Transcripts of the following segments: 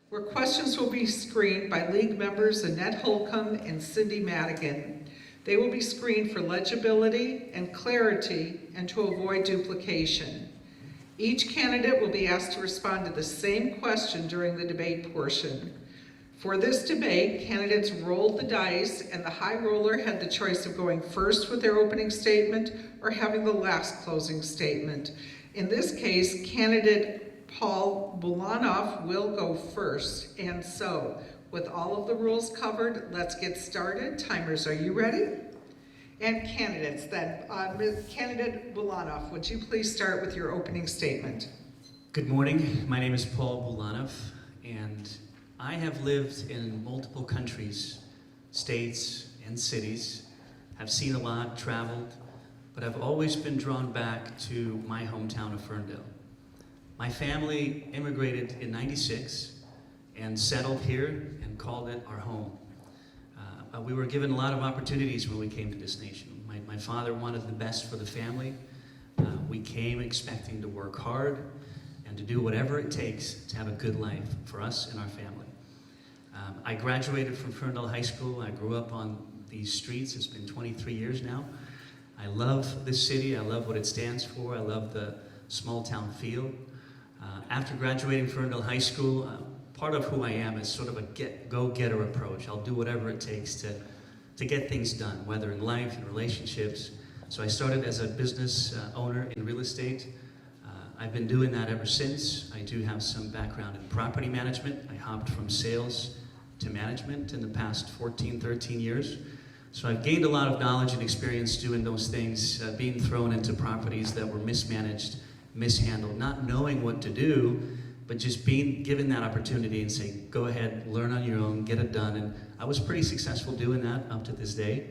where questions will be screened by League members Annette Holcomb and Cindy Madigan. They will be screened for legibility and clarity and to avoid duplication. Each candidate will be asked to respond to the same question during the debate portion. For this debate, candidates rolled the dice and the high roller had the choice of going first with their opening statement or having the last closing statement. In this case, candidate Paul Bulanov will go first. And so, with all of the rules covered, let's get started. Timers, are you ready? And candidates then, Candidate Bulanov, would you please start with your opening statement? Good morning, my name is Paul Bulanov, and I have lived in multiple countries, states, and cities. I've seen a lot, traveled, but I've always been drawn back to my hometown of Ferndale. My family immigrated in '96 and settled here and called it our home. We were given a lot of opportunities when we came to this nation. My father wanted the best for the family. We came expecting to work hard and to do whatever it takes to have a good life for us and our family. I graduated from Ferndale High School. I grew up on these streets. It's been 23 years now. I love this city. I love what it stands for. I love the small town feel. After graduating Ferndale High School, part of who I am is sort of a go-getter approach. I'll do whatever it takes to get things done, whether in life and relationships. So I started as a business owner in real estate. I've been doing that ever since. I do have some background in property management. I hopped from sales to management in the past 14, 13 years. So I've gained a lot of knowledge and experience doing those things, being thrown into properties that were mismanaged, mishandled, not knowing what to do, but just being given that opportunity and saying, go ahead, learn on your own, get it done. And I was pretty successful doing that up to this day.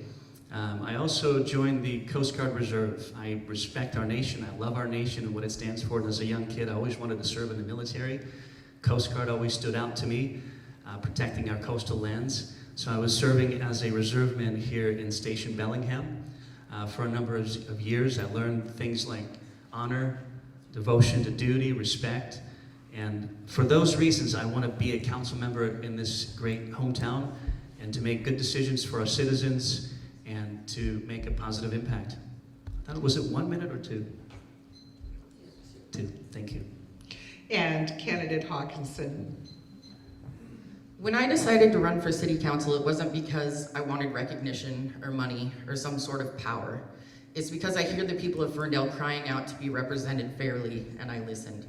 I also joined the Coast Guard Reserve. I respect our nation. I love our nation and what it stands for. And as a young kid, I always wanted to serve in the military. Coast Guard always stood out to me, protecting our coastal lands. So I was serving as a reserveman here in Station Bellingham for a number of years. I learned things like honor, devotion to duty, respect. And for those reasons, I want to be a council member in this great hometown and to make good decisions for our citizens and to make a positive impact. Was it 1 minute or two? Two, thank you. And Candidate Hawkinson. When I decided to run for city council, it wasn't because I wanted recognition or money or some sort of power. It's because I hear the people of Ferndale crying out to be represented fairly, and I listened.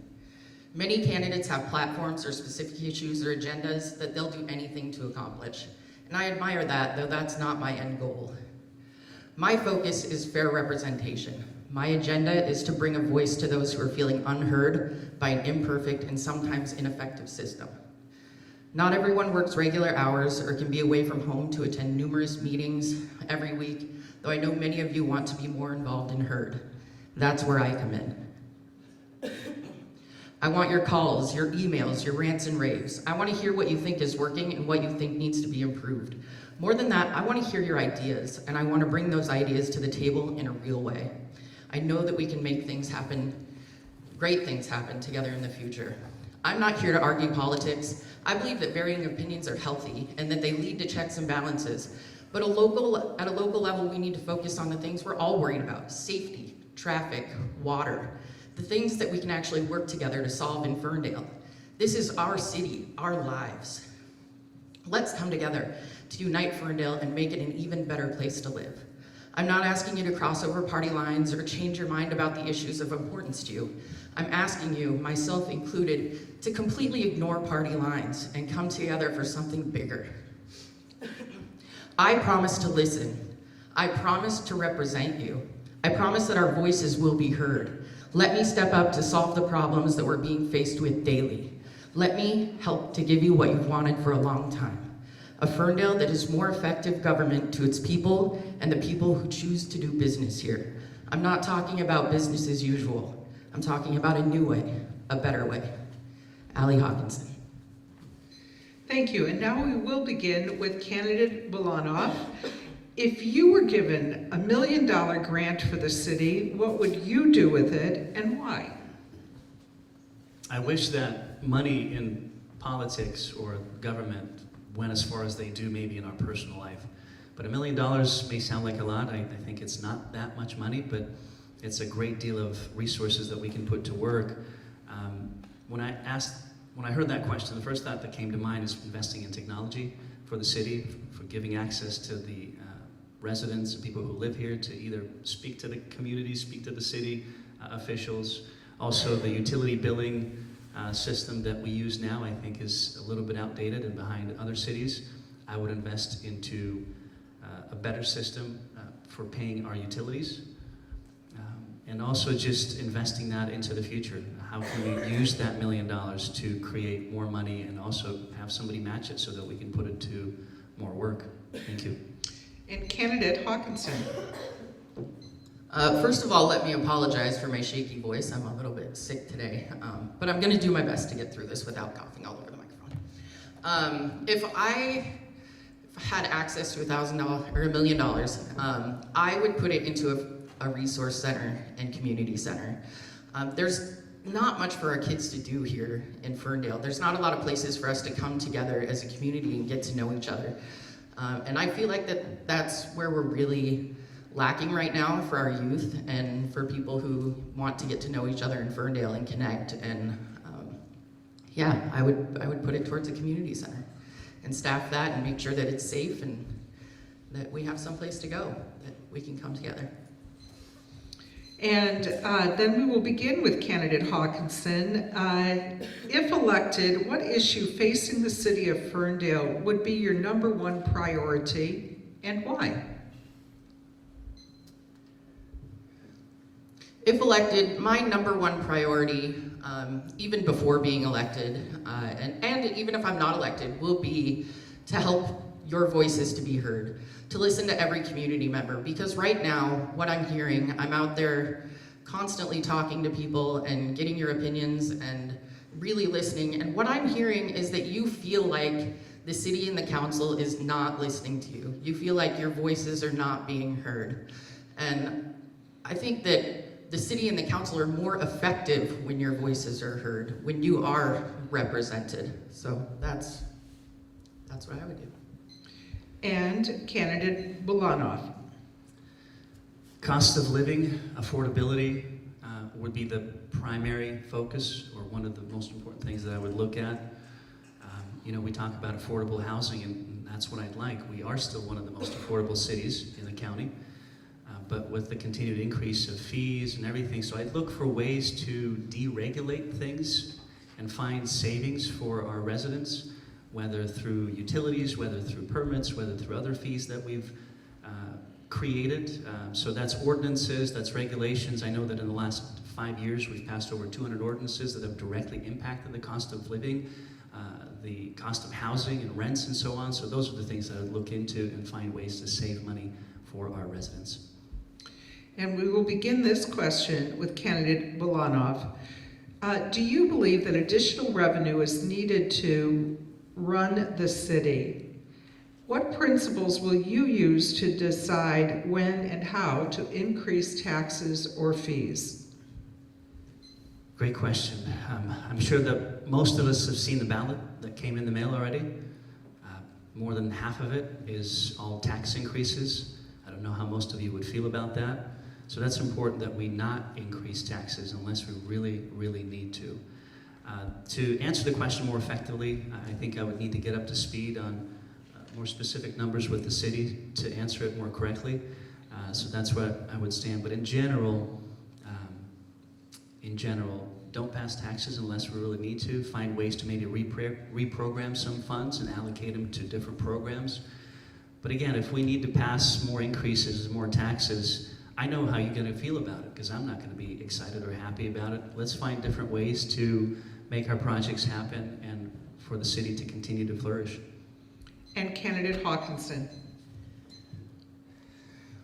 Many candidates have platforms or specific issues or agendas that they'll do anything to accomplish. And I admire that, though that's not my end goal. My focus is fair representation. My agenda is to bring a voice to those who are feeling unheard by an imperfect and sometimes ineffective system. Not everyone works regular hours or can be away from home to attend numerous meetings every week, though I know many of you want to be more involved and heard. That's where I come in. I want your calls, your emails, your rants and raves. I want to hear what you think is working and what you think needs to be improved. More than that, I want to hear your ideas, and I want to bring those ideas to the table in a real way. I know that we can make things happen, great things happen together in the future. I'm not here to argue politics. I believe that varying opinions are healthy and that they lead to checks and balances. But at a local level, we need to focus on the things we're all worried about: safety, traffic, water, the things that we can actually work together to solve in Ferndale. This is our city, our lives. Let's come together to unite Ferndale and make it an even better place to live. I'm not asking you to cross over party lines or change your mind about the issues of importance to you. I'm asking you, myself included, to completely ignore party lines and come together for something bigger. I promise to listen. I promise to represent you. I promise that our voices will be heard. Let me step up to solve the problems that we're being faced with daily. Let me help to give you what you've wanted for a long time. A Ferndale that is more effective government to its people and the people who choose to do business here. I'm not talking about business as usual. I'm talking about a new way, a better way. Allie Hawkinson. Thank you. And now we will begin with candidate Bulanov. If you were given $1 million grant for the city, what would you do with it and why? I wish that money in politics or government went as far as they do maybe in our personal life. But $1 million may sound like a lot. I think it's not that much money, but it's a great deal of resources that we can put to work. When I heard that question, the first thought that came to mind is investing in technology for the city, for giving access to the residents and people who live here to either speak to the community, speak to the city officials. Also, the utility billing system that we use now, I think, is a little bit outdated and behind other cities. I would invest into a better system for paying our utilities, and also just investing that into the future. How can we use that $1 million to create more money and also have somebody match it so that we can put it to more work? Thank you. And candidate Hawkinson. First of all, let me apologize for my shaky voice. I'm a little bit sick today, but I'm going to do my best to get through this without coughing all over the microphone. If I had access to $1,000 or $1 million, I would put it into a resource center and community center. There's not much for our kids to do here in Ferndale. There's not a lot of places for us to come together as a community and get to know each other. And I feel like that's where we're really lacking right now for our youth and for people who want to get to know each other in Ferndale and connect. And yeah, I would put it towards a community center and staff that and make sure that it's safe and that we have someplace to go, that we can come together. And then we will begin with candidate Hawkinson. If elected, what issue facing the city of Ferndale would be your #1 priority and why? If elected, my #1 priority, even before being elected, and even if I'm not elected, will be to help your voices to be heard, to listen to every community member. Because right now, what I'm hearing, I'm out there constantly talking to people and getting your opinions and really listening. And what I'm hearing is that you feel like the city and the council is not listening to you. You feel like your voices are not being heard. And I think that the city and the council are more effective when your voices are heard, when you are represented. So that's what I would do. And candidate Bulanov. Cost of living, affordability would be the primary focus, or one of the most important things that I would look at. We talk about affordable housing, and that's what I'd like. We are still one of the most affordable cities in the county, but with the continued increase of fees and everything, so I'd look for ways to deregulate things and find savings for our residents, whether through utilities, whether through permits, whether through other fees that we've created. So that's ordinances, that's regulations. I know that in the last 5 years, we've passed over 200 ordinances that have directly impacted the cost of living, the cost of housing and rents and so on. So those are the things that I would look into and find ways to save money for our residents. And we will begin this question with candidate Bulanov. Do you believe that additional revenue is needed to run the city? What principles will you use to decide when and how to increase taxes or fees? Great question. I'm sure that most of us have seen the ballot that came in the mail already. More than half of it is all tax increases. I don't know how most of you would feel about that. So that's important that we not increase taxes unless we really, really need to. To answer the question more effectively, I think I would need to get up to speed on more specific numbers with the city to answer it more correctly. So that's where I would stand. But in general, don't pass taxes unless we really need to. Find ways to maybe reprogram some funds and allocate them to different programs. But again, if we need to pass more increases, more taxes, I know how you're going to feel about it, because I'm not going to be excited or happy about it. Let's find different ways to make our projects happen and for the city to continue to flourish. And candidate Hawkinson.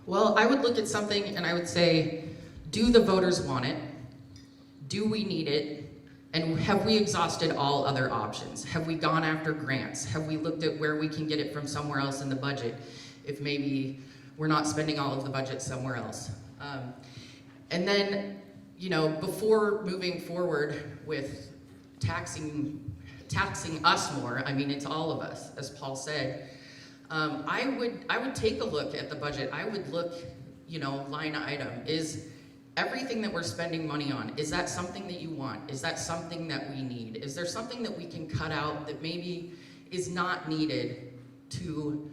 Well, I would look at something and I would say, do the voters want it? Do we need it? And have we exhausted all other options? Have we gone after grants? Have we looked at where we can get it from somewhere else in the budget, if maybe we're not spending all of the budget somewhere else? And then, before moving forward with taxing taxing us more. I mean, it's all of us, as Paul said. I would take a look at the budget. I would look, line item. Is everything that we're spending money on, is that something that you want? Is that something that we need? Is there something that we can cut out that maybe is not needed to,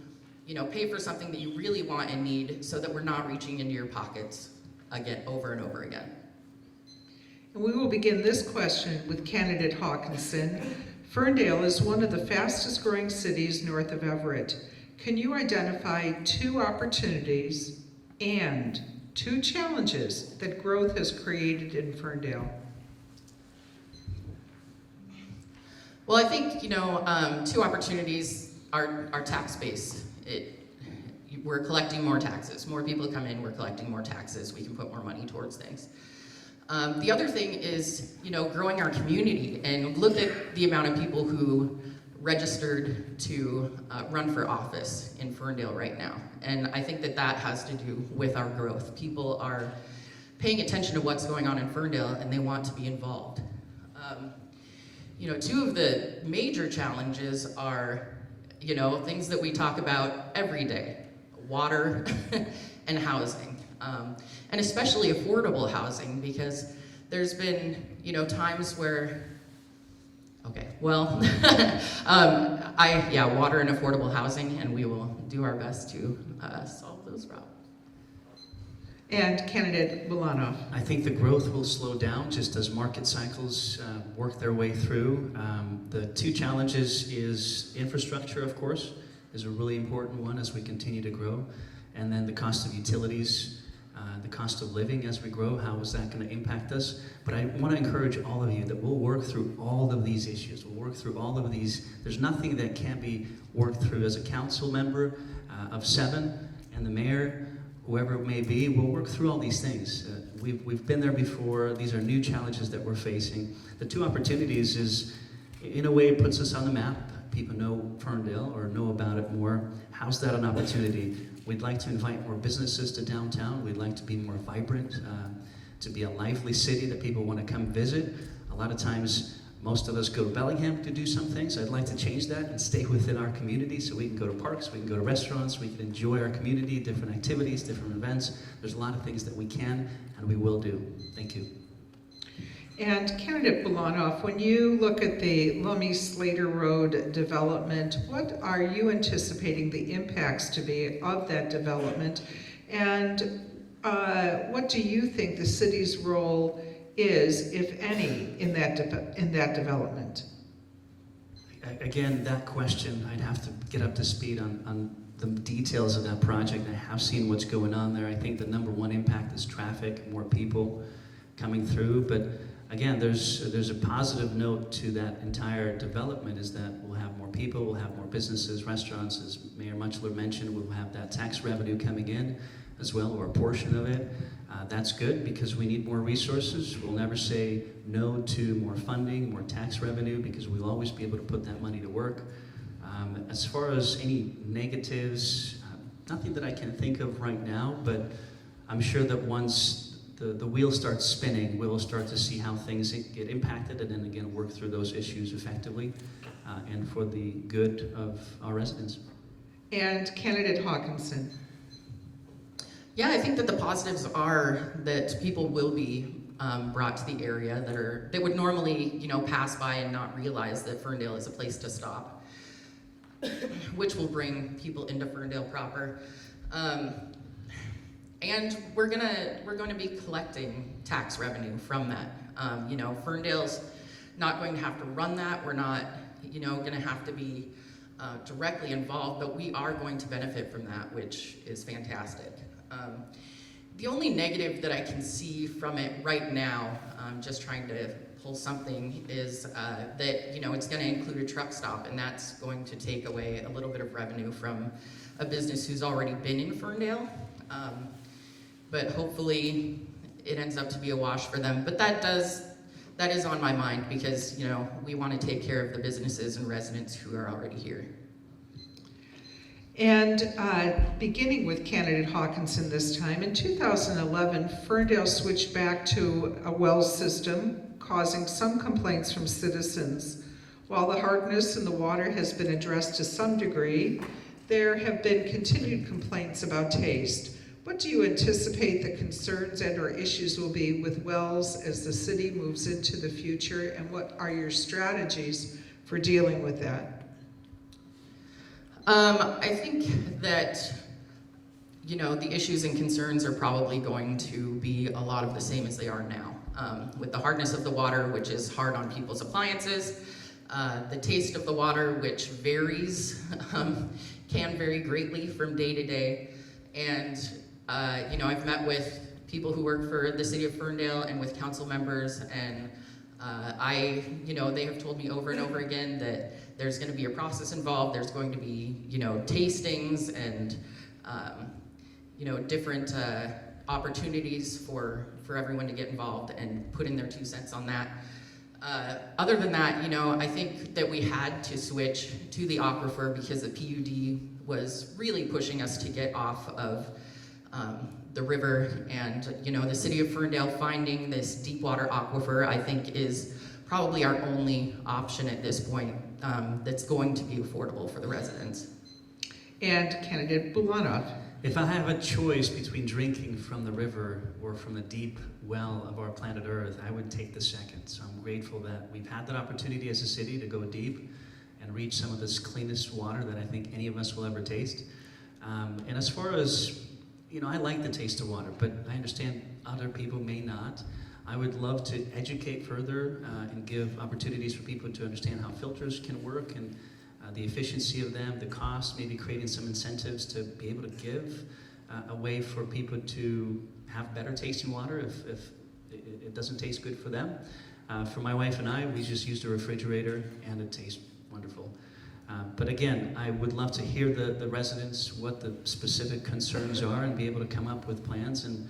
pay for something that you really want and need, so that we're not reaching into your pockets again, over and over again? And we will begin this question with candidate Hawkinson. Ferndale is one of the fastest growing cities north of Everett. Can you identify 2 opportunities and 2 challenges that growth has created in Ferndale? Well, I think, 2 opportunities are tax base. We're collecting more taxes. More people come in, we're collecting more taxes. We can put more money towards things. The other thing is, growing our community, and look at the amount of people who registered to run for office in Ferndale right now. And I think that has to do with our growth. People are paying attention to what's going on in Ferndale, and they want to be involved. 2 of the major challenges are, things that we talk about every day: water and housing. And especially affordable housing, because there's been, times where, water and affordable housing, and we will do our best to solve those problems. And candidate Bulanov. I think the growth will slow down just as market cycles work their way through. The 2 challenges is infrastructure, of course, is a really important one as we continue to grow. And then the cost of utilities, the cost of living as we grow, how is that going to impact us? But I want to encourage all of you that we'll work through all of these issues. We'll work through all of these. There's nothing that can't be worked through. As a council member of 7 and the mayor, whoever it may be, we'll work through all these things. We've been there before. These are new challenges that we're facing. The 2 opportunities is, in a way, it puts us on the map. People know Ferndale or know about it more. How's that an opportunity? We'd like to invite more businesses to downtown. We'd like to be more vibrant, to be a lively city that people want to come visit. A lot of times, most of us go to Bellingham to do some things. I'd like to change that and stay within our community so we can go to parks, we can go to restaurants, we can enjoy our community, different activities, different events. There's a lot of things that we can and we will do. Thank you. And candidate Bulanov, when you look at the Lummi Slater Road development, what are you anticipating the impacts to be of that development? And what do you think the city's role is, if any, in that development? Again, that question, I'd have to get up to speed on the details of that project. I have seen what's going on there. I think the number 1 impact is traffic, more people coming through. But again, there's a positive note to that entire development, is that we'll have more people, we'll have more businesses, restaurants, as Mayor Muchler mentioned, we'll have that tax revenue coming in as well, or a portion of it. That's good because we need more resources. We'll never say no to more funding, more tax revenue, because we'll always be able to put that money to work. As far as any negatives, nothing that I can think of right now, but I'm sure that once the wheel starts spinning, we'll start to see how things get impacted, and then again work through those issues effectively and for the good of our residents. And candidate Hawkinson. Yeah, I think that the positives are that people will be brought to the area that would normally, pass by and not realize that Ferndale is a place to stop, which will bring people into Ferndale proper. And we're gonna be collecting tax revenue from that. Ferndale's not going to have to run that. We're not, gonna have to be directly involved, but we are going to benefit from that, which is fantastic. The only negative that I can see from it right now, just trying to pull something, is that it's going to include a truck stop, and that's going to take away a little bit of revenue from a business who's already been in Ferndale. But hopefully it ends up to be a wash for them. But that is on my mind, because we want to take care of the businesses and residents who are already here. And beginning with candidate Hawkinson this time, in 2011, Ferndale switched back to a well system, causing some complaints from citizens. While the hardness in the water has been addressed to some degree, there have been continued complaints about taste. What do you anticipate the concerns and/or issues will be with wells as the city moves into the future, and what are your strategies for dealing with that? I think that, the issues and concerns are probably going to be a lot of the same as they are now. With the hardness of the water, which is hard on people's appliances, the taste of the water, which varies, can vary greatly from day to day. And, I've met with people who work for the city of Ferndale and with council members, and they have told me over and over again that there's going to be a process involved. There's going to be, tastings and, different opportunities for everyone to get involved and put in their 2 cents on that. Other than that, I think that we had to switch to the aquifer because the PUD was really pushing us to get off of the river, and the city of Ferndale finding this deep water aquifer, I think, is probably our only option at this point that's going to be affordable for the residents. And candidate Bulanov. If I have a choice between drinking from the river or from the deep well of our planet Earth, I would take the second. So I'm grateful that we've had that opportunity as a city to go deep and reach some of this cleanest water that I think any of us will ever taste. And as far as, I like the taste of water, but I understand other people may not. I would love to educate further and give opportunities for people to understand how filters can work and the efficiency of them, the cost, maybe creating some incentives to be able to give a way for people to have better tasting water if it doesn't taste good for them. For my wife and I, we just used a refrigerator and it tastes wonderful. But again, I would love to hear the residents, what the specific concerns are, and be able to come up with plans and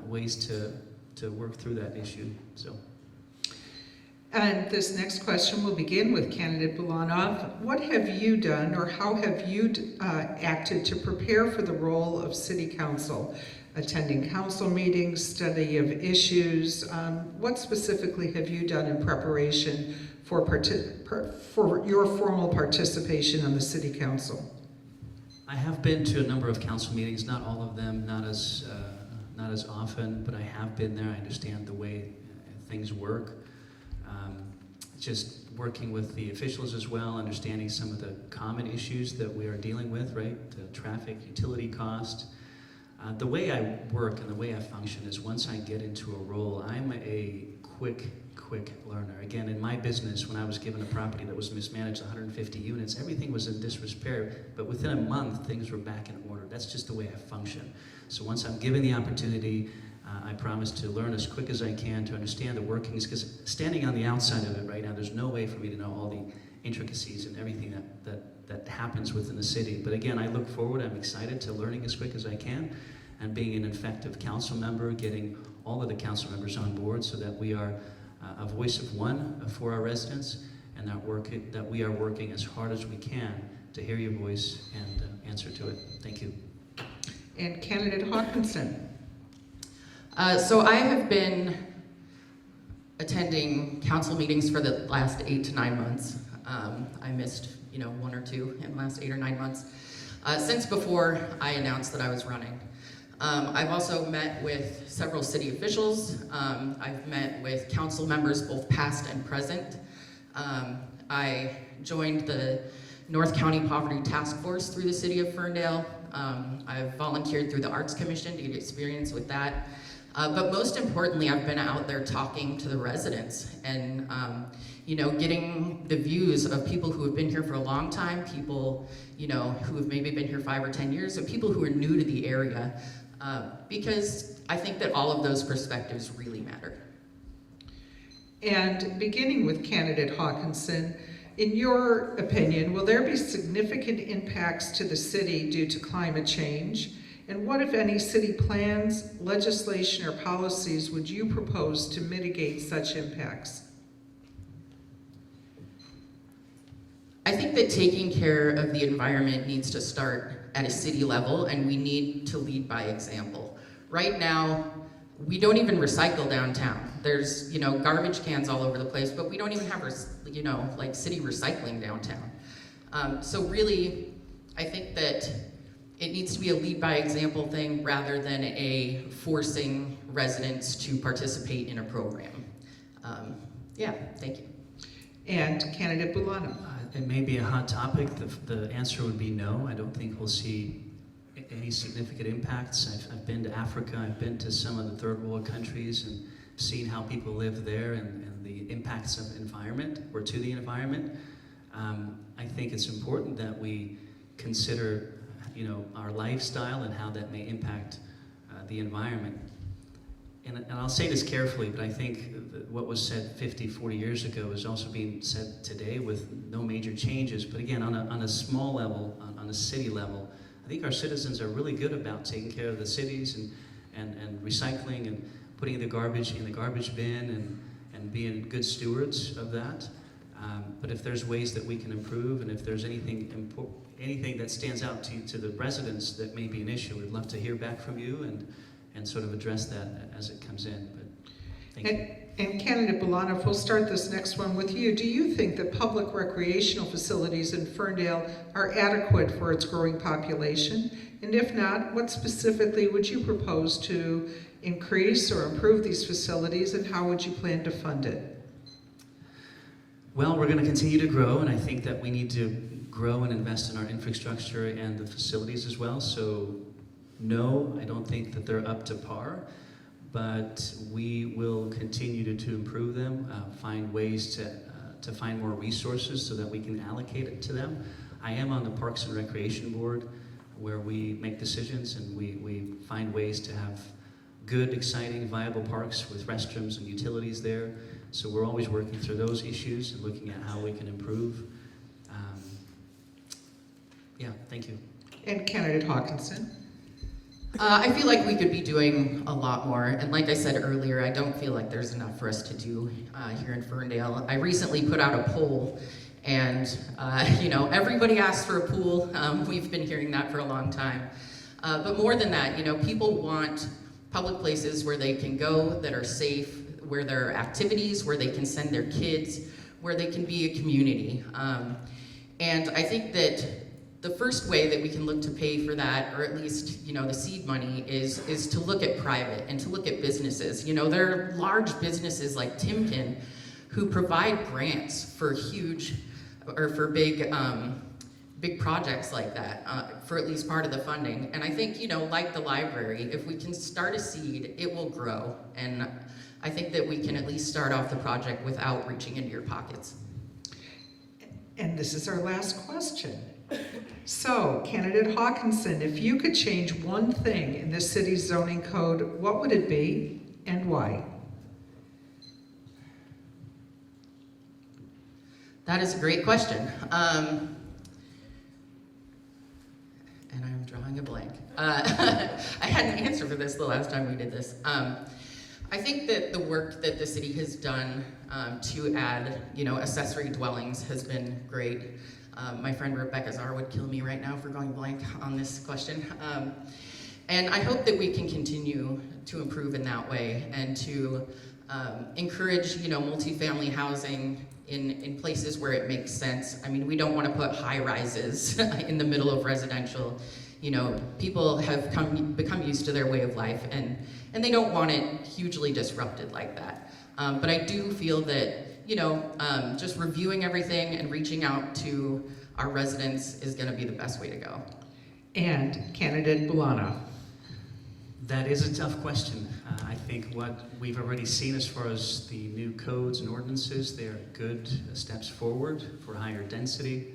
ways to work through that issue. So. And this next question will begin with candidate Bulanov. What have you done, or how have you acted to prepare for the role of city council? Attending council meetings, study of issues. What specifically have you done in preparation for your formal participation on the city council? I have been to a number of council meetings, not all of them, not as often, but I have been there. I understand the way things work. Just working with the officials as well, understanding some of the common issues that we are dealing with, right? The traffic, utility cost. The way I work and the way I function is once I get into a role, I'm a quick learner. Again, in my business, when I was given a property that was mismanaged, 150 units, everything was in disrepair, but within a month, things were back in order. That's just the way I function. So once I'm given the opportunity, I promise to learn as quick as I can to understand the workings, because standing on the outside of it right now, there's no way for me to know all the intricacies and everything that happens within the city. But again, I look forward, I'm excited to learning as quick as I can and being an effective council member, getting all of the council members on board so that we are a voice of one for our residents, and that we are working as hard as we can to hear your voice and answer to it. Thank you. And candidate Hawkinson. So I have been attending council meetings for the last 8 to 9 months. I missed, 1 or 2 in the last 8 or 9 months, since before I announced that I was running. I've also met with several city officials. I've met with council members, both past and present. I joined the North County Poverty Task Force through the city of Ferndale. I've volunteered through the Arts Commission to get experience with that. But most importantly, I've been out there talking to the residents and, getting the views of people who have been here for a long time, people, who have maybe been here 5 or 10 years, and people who are new to the area, because I think that all of those perspectives really matter. And beginning with candidate Hawkinson, in your opinion, will there be significant impacts to the city due to climate change? And what, if any, city plans, legislation, or policies would you propose to mitigate such impacts? I think that taking care of the environment needs to start at a city level, and we need to lead by example. Right now, we don't even recycle downtown. There's, you know, garbage cans all over the place, but we don't even have, you know, like city recycling downtown. So really, I think that it needs to be a lead by example thing rather than a forcing residents to participate in a program. Yeah, thank you. And candidate Bulanov. It may be a hot topic. The answer would be no. I don't think we'll see any significant impacts. I've been to Africa, I've been to some of the third world countries and seen how people live there and the impacts of environment or to the environment. I think it's important that we consider, you know, our lifestyle and how that may impact the environment. And I'll say this carefully, but I think that what was said 50, 40 years ago is also being said today with no major changes. But again, on a small level, on a city level, I think our citizens are really good about taking care of the cities and recycling and putting the garbage in the garbage bin and being good stewards of that. But if there's ways that we can improve, and if there's anything that stands out to the residents that may be an issue, we'd love to hear back from you and sort of address that as it comes in. But thank you. And candidate Bulanov, we'll start this next one with you. Do you think that public recreational facilities in Ferndale are adequate for its growing population? And if not, what specifically would you propose to increase or improve these facilities, and how would you plan to fund it? Well, we're going to continue to grow, and I think that we need to grow and invest in our infrastructure and the facilities as well. So no, I don't think that they're up to par, but we will continue to improve them, find ways to find more resources so that we can allocate it to them. I am on the Parks and Recreation Board, where we make decisions and we find ways to have good, exciting, viable parks with restrooms and utilities there. So we're always working through those issues and looking at how we can improve. Yeah, thank you. And candidate Hawkinson. I feel like we could be doing a lot more, and like I said earlier, I don't feel like there's enough for us to do here in Ferndale. I recently put out a poll, and you know, everybody asked for a pool. We've been hearing that for a long time. But more than that, you know, people want public places where they can go that are safe, where there are activities, where they can send their kids, where they can be a community. And I think that the first way that we can look to pay for that, or at least, you know, the seed money, is to look at private and to look at businesses. You know, there are large businesses like Timken who provide grants for huge, or for big projects like that, for at least part of the funding. And I think, you know, like the library, if we can start a seed, it will grow. And I think that we can at least start off the project without reaching into your pockets. And this is our last question. So, candidate Hawkinson, if you could change one thing in the city's zoning code, what would it be and why? That is a great question. And I'm drawing a blank. I had an answer for this the last time we did this. I think that the work that the city has done to add, you know, accessory dwellings has been great. My friend Rebecca Czar would kill me right now for going blank on this question. And I hope that we can continue to improve in that way and to encourage, you know, multifamily housing in places where it makes sense. I mean, we don't want to put high rises in the middle of residential. You know, people have become used to their way of life, and they don't want it hugely disrupted like that. But I do feel that, you know, just reviewing everything and reaching out to our residents is going to be the best way to go. And candidate Bulanov. That is a tough question. I think what we've already seen as far as the new codes and ordinances, they are good steps forward for higher density.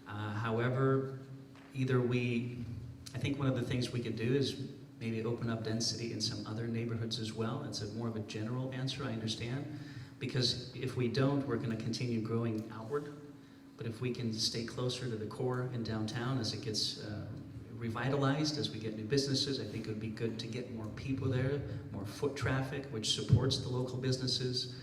However, I think one of the things we could do is maybe open up density in some other neighborhoods as well. It's more of a general answer, I understand. Because if we don't, we're going to continue growing outward. But if we can stay closer to the core in downtown as it gets revitalized, as we get new businesses, I think it would be good to get more people there, more foot traffic, which supports the local businesses.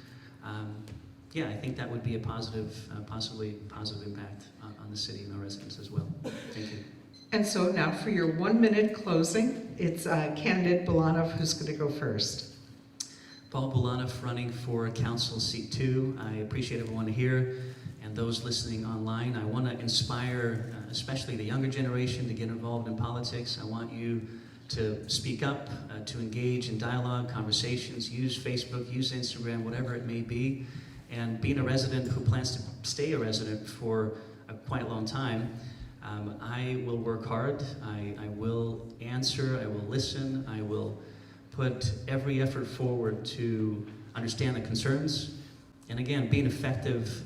Yeah, I think that would be a possibly positive impact on the city and our residents as well. Thank you. And so now for your 1 minute closing, it's candidate Bulanov who's going to go first. Paul Bulanov, running for Council Seat 2. I appreciate everyone here and those listening online. I want to inspire, especially the younger generation, to get involved in politics. I want you to speak up, to engage in dialogue, conversations, use Facebook, use Instagram, whatever it may be. And being a resident who plans to stay a resident for a quite long time, I will work hard, I will answer, I will listen, I will put every effort forward to understand the concerns. And again, be an effective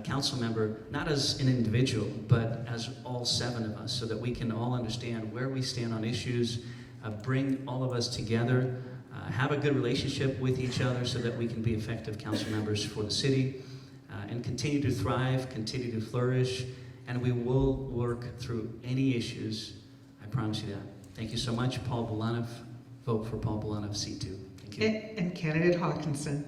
council member, not as an individual, but as all 7 of us, so that we can all understand where we stand on issues, bring all of us together, have a good relationship with each other so that we can be effective council members for the city, and continue to thrive, continue to flourish, and we will work through any issues. I promise you that. Thank you so much. Paul Bulanov. Vote for Paul Bulanov, Seat 2. Thank you. And candidate Hawkinson.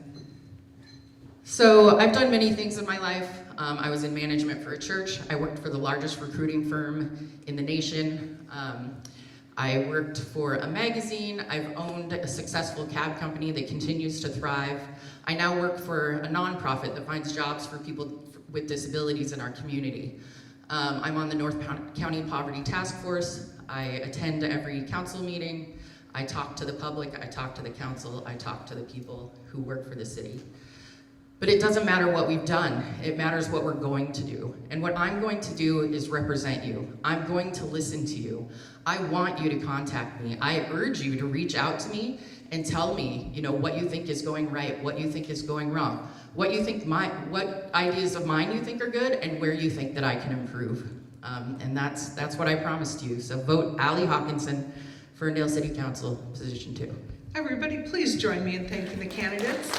So I've done many things in my life. I was in management for a church. I worked for the largest recruiting firm in the nation. I worked for a magazine. I've owned a successful cab company that continues to thrive. I now work for a nonprofit that finds jobs for people with disabilities in our community. I'm on the North County Poverty Task Force. I attend every council meeting. I talk to the public, I talk to the council, I talk to the people who work for the city. But it doesn't matter what we've done, it matters what we're going to do. And what I'm going to do is represent you. I'm going to listen to you. I want you to contact me. I urge you to reach out to me and tell me, what you think is going right, what you think is going wrong, what ideas of mine you think are good, and where you think that I can improve. And that's what I promised you. So vote Allie Hawkinson, Ferndale City Council, Position 2. Everybody, please join me in thanking the candidates.